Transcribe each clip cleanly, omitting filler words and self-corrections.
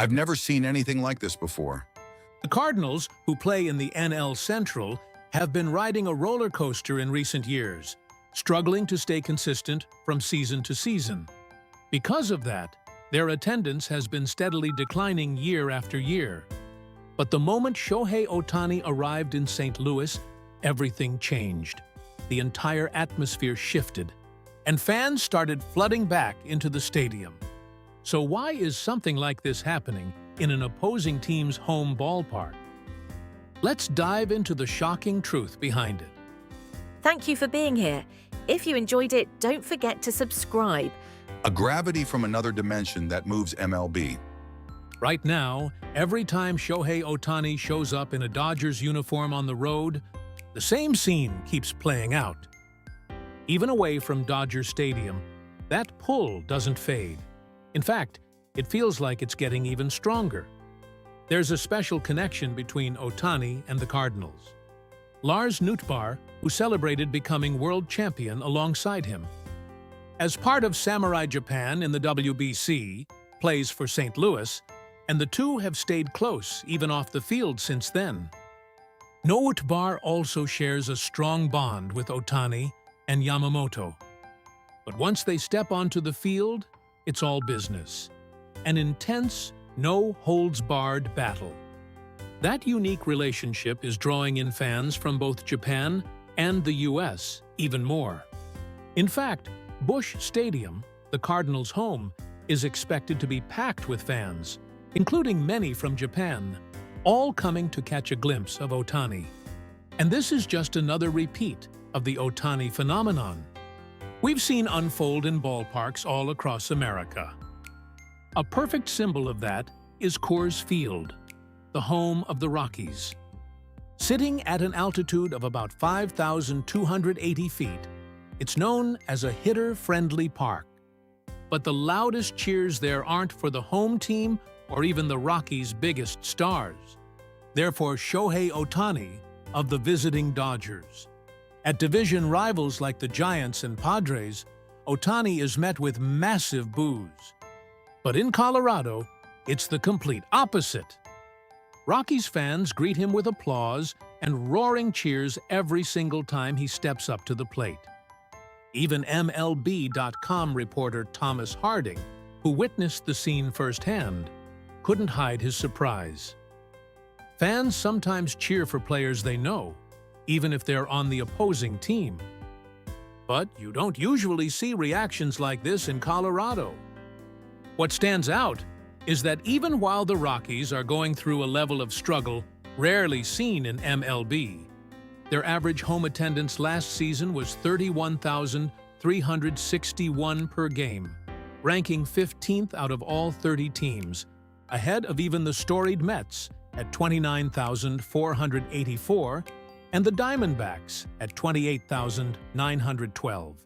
I've never seen anything like this before. The Cardinals, who play in the NL Central, have been riding a roller coaster in recent years, struggling to stay consistent from season to season. Because of that, their attendance has been steadily declining year after year. But the moment Shohei Ohtani arrived in St. Louis, everything changed. The entire atmosphere shifted, and fans started flooding back into the stadium. So why is something like this happening in an opposing team's home ballpark? Let's dive into the shocking truth behind it. Thank you for being here. If you enjoyed it, don't forget to subscribe. A gravity from another dimension that moves MLB. Right now, every time Shohei Ohtani shows up in a Dodgers uniform on the road, the same scene keeps playing out. Even away from Dodger Stadium, that pull doesn't fade. In fact, it feels like it's getting even stronger. There's a special connection between Ohtani and the Cardinals. Lars Nootbaar, who celebrated becoming world champion alongside him. As part of Samurai Japan in the WBC, plays for St. Louis, and the two have stayed close even off the field since then. Nootbaar also shares a strong bond with Ohtani and Yamamoto. But once they step onto the field, it's all business. An intense, no-holds-barred battle. That unique relationship is drawing in fans from both Japan and the US even more. In fact, Busch Stadium, the Cardinals' home, is expected to be packed with fans, including many from Japan, all coming to catch a glimpse of Ohtani. And this is just another repeat of the Ohtani phenomenon we've seen unfold in ballparks all across America. A perfect symbol of that is Coors Field, the home of the Rockies. Sitting at an altitude of about 5,280 feet, it's known as a hitter-friendly park. But the loudest cheers there aren't for the home team or even the Rockies' biggest stars. They're for Shohei Ohtani of the visiting Dodgers. At division rivals like the Giants and Padres, Ohtani is met with massive boos. But in Colorado, it's the complete opposite. Rockies fans greet him with applause and roaring cheers every single time he steps up to the plate. Even MLB.com reporter Thomas Harding, who witnessed the scene firsthand, couldn't hide his surprise. Fans sometimes cheer for players they know, even if they're on the opposing team. But you don't usually see reactions like this in Colorado. What stands out is that even while the Rockies are going through a level of struggle rarely seen in MLB, their average home attendance last season was 31,361 per game, ranking 15th out of all 30 teams, ahead of even the storied Mets at 29,484 and the Diamondbacks at 28,912.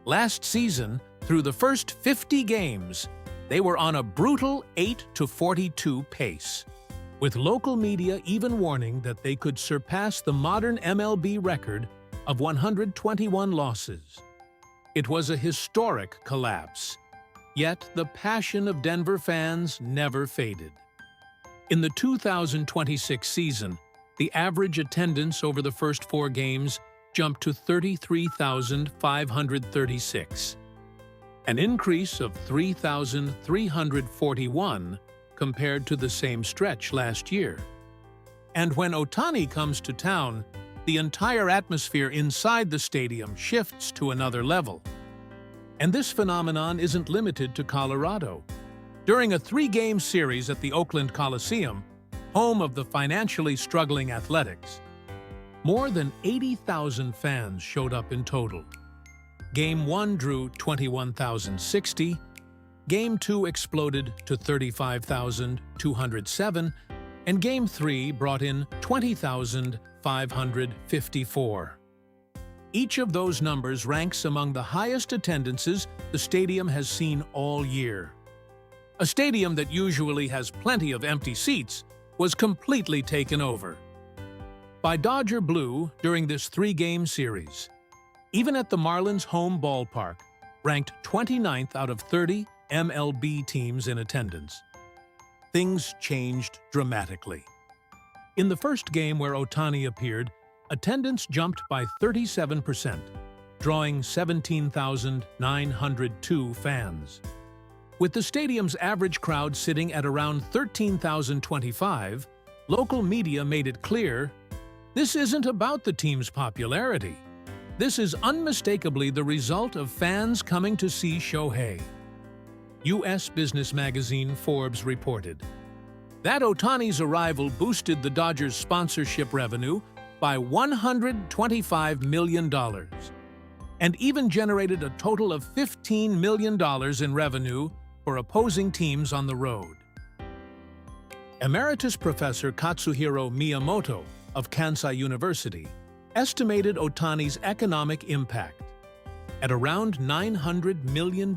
Last season, through the first 50 games, they were on a brutal 8-42 pace, with local media even warning that they could surpass the modern MLB record of 121 losses. It was a historic collapse, yet the passion of Denver fans never faded. In the 2026 season, the average attendance over the first 4 games jumped to 33,536, an increase of 3,341 compared to the same stretch last year. And when Ohtani comes to town, the entire atmosphere inside the stadium shifts to another level. And this phenomenon isn't limited to Colorado. During a 3-game series at the Oakland Coliseum, home of the financially struggling Athletics, more than 80,000 fans showed up in total. Game 1 drew 21,060, Game 2 exploded to 35,207, and Game 3 brought in 20,554. Each of those numbers ranks among the highest attendances the stadium has seen all year. A stadium that usually has plenty of empty seats was completely taken over by Dodger Blue during this 3-game series. Even at the Marlins' home ballpark, ranked 29th out of 30 MLB teams in attendance. things changed dramatically. In the first game where Ohtani appeared, attendance jumped by 37%, drawing 17,902 fans. With the stadium's average crowd sitting at around 13,025, local media made it clear, this isn't about the team's popularity. This is unmistakably the result of fans coming to see Shohei. U.S. business magazine Forbes reported that Ohtani's arrival boosted the Dodgers' sponsorship revenue by $125 million and even generated a total of $15 million in revenue for opposing teams on the road. Emeritus Professor Katsuhiro Miyamoto of Kansai University estimated Ohtani's economic impact at around $900 million.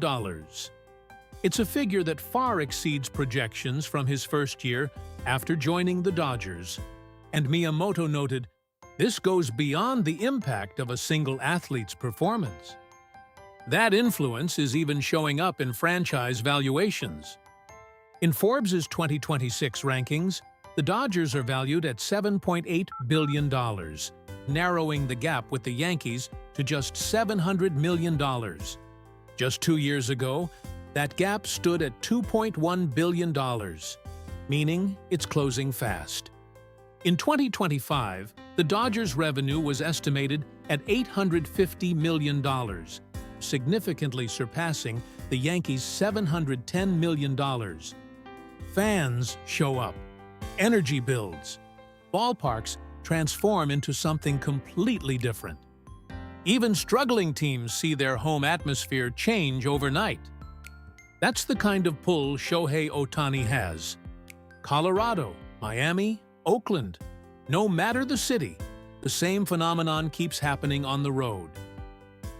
It's a figure that far exceeds projections from his first year after joining the Dodgers, and Miyamoto noted, this goes beyond the impact of a single athlete's performance. That influence is even showing up in franchise valuations. In Forbes' 2026 rankings, the Dodgers are valued at $7.8 billion, narrowing the gap with the Yankees to just $700 million. Just 2 years ago, that gap stood at $2.1 billion, meaning it's closing fast. In 2025, the Dodgers' revenue was estimated at $850 million, significantly surpassing the Yankees' $710 million. Fans show up. Energy builds. Ballparks transform into something completely different. Even struggling teams see their home atmosphere change overnight. That's the kind of pull Shohei Ohtani has. Colorado, Miami, Oakland, no matter the city, the same phenomenon keeps happening on the road.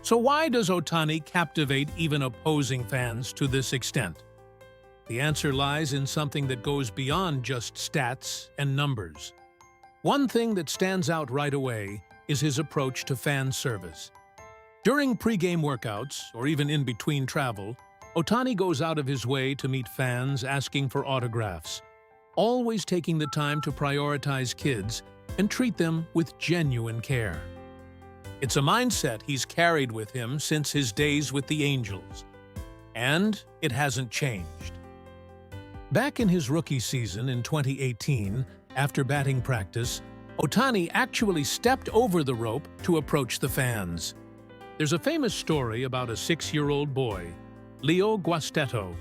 So why does Ohtani captivate even opposing fans to this extent? The answer lies in something that goes beyond just stats and numbers. One thing that stands out right away is his approach to fan service. During pre-game workouts, or even in between travel, Ohtani goes out of his way to meet fans asking for autographs, always taking the time to prioritize kids and treat them with genuine care. It's a mindset he's carried with him since his days with the Angels, and it hasn't changed. Back in his rookie season in 2018, after batting practice, Ohtani actually stepped over the rope to approach the fans. There's a famous story about a 6-year-old boy, Leo Guastetto,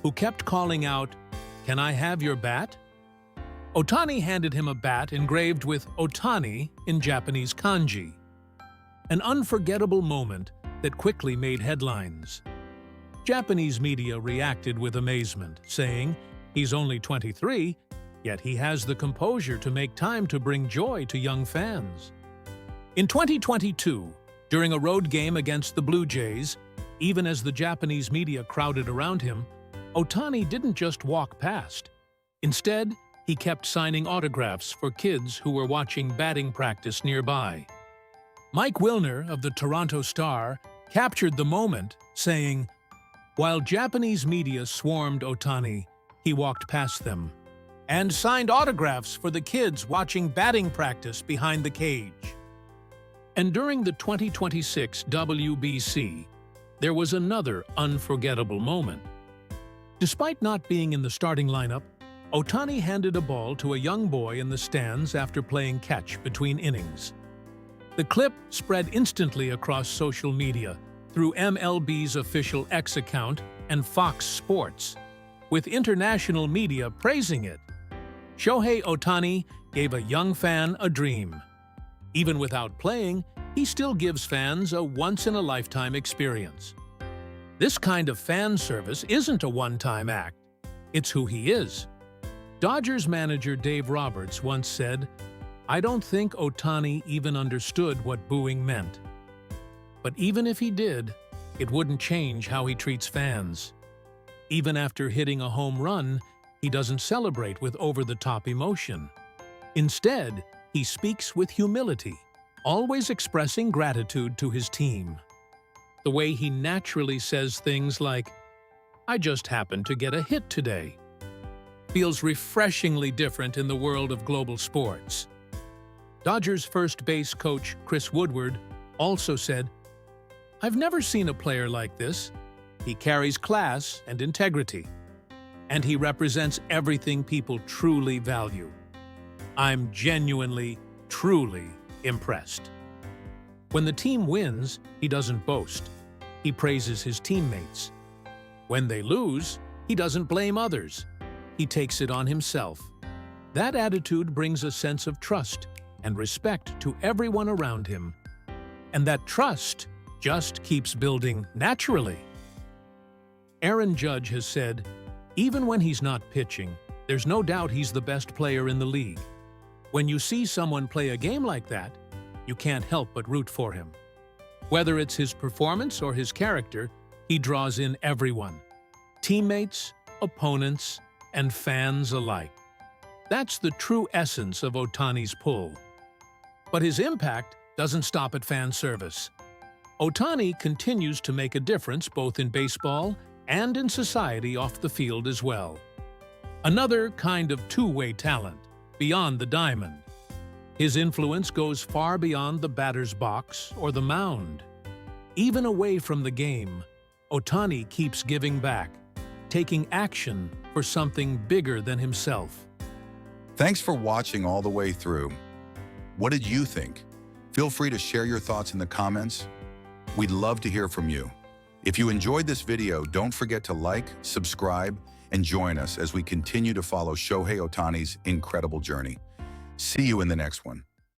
who kept calling out, "Can I have your bat?" Ohtani handed him a bat engraved with Otani in Japanese kanji. An unforgettable moment that quickly made headlines. Japanese media reacted with amazement, saying, he's only 23, yet he has the composure to make time to bring joy to young fans. In 2022, during a road game against the Blue Jays, even as the Japanese media crowded around him, Ohtani didn't just walk past. Instead, he kept signing autographs for kids who were watching batting practice nearby. Mike Wilner of the Toronto Star captured the moment, saying, while Japanese media swarmed Ohtani, he walked past them and signed autographs for the kids watching batting practice behind the cage. And during the 2026 WBC, there was another unforgettable moment. Despite not being in the starting lineup, Ohtani handed a ball to a young boy in the stands after playing catch between innings. The clip spread instantly across social media through MLB's official X account and Fox Sports, with international media praising it. Shohei Ohtani gave a young fan a dream. Even without playing, he still gives fans a once-in-a-lifetime experience. This kind of fan service isn't a one-time act. It's who he is. Dodgers manager Dave Roberts once said, "I don't think Ohtani even understood what booing meant." But even if he did, it wouldn't change how he treats fans. Even after hitting a home run, he doesn't celebrate with over-the-top emotion. Instead, he speaks with humility, always expressing gratitude to his team. The way he naturally says things like, "I just happened to get a hit today." feels refreshingly different in the world of global sports. Dodgers first base coach Chris Woodward also said, "I've never seen a player like this. He carries class and integrity, and he represents everything people truly value. I'm genuinely, truly impressed." When the team wins, he doesn't boast. He praises his teammates. When they lose, he doesn't blame others. He takes it on himself. That attitude brings a sense of trust and respect to everyone around him. And that trust just keeps building naturally. Aaron Judge has said, "Even when he's not pitching, there's no doubt he's the best player in the league. When you see someone play a game like that, you can't help but root for him. Whether it's his performance or his character, he draws in everyone, teammates, opponents, and fans alike. That's the true essence of Ohtani's pull." But his impact doesn't stop at fan service. Ohtani continues to make a difference both in baseball and in society off the field as well. Another kind of two-way talent, beyond the diamond. His influence goes far beyond the batter's box or the mound. Even away from the game, Ohtani keeps giving back, taking action for something bigger than himself. Thanks for watching all the way through. What did you think? Feel free to share your thoughts in the comments. We'd love to hear from you. If you enjoyed this video, don't forget to like, subscribe, and join us as we continue to follow Shohei Ohtani's incredible journey. See you in the next one.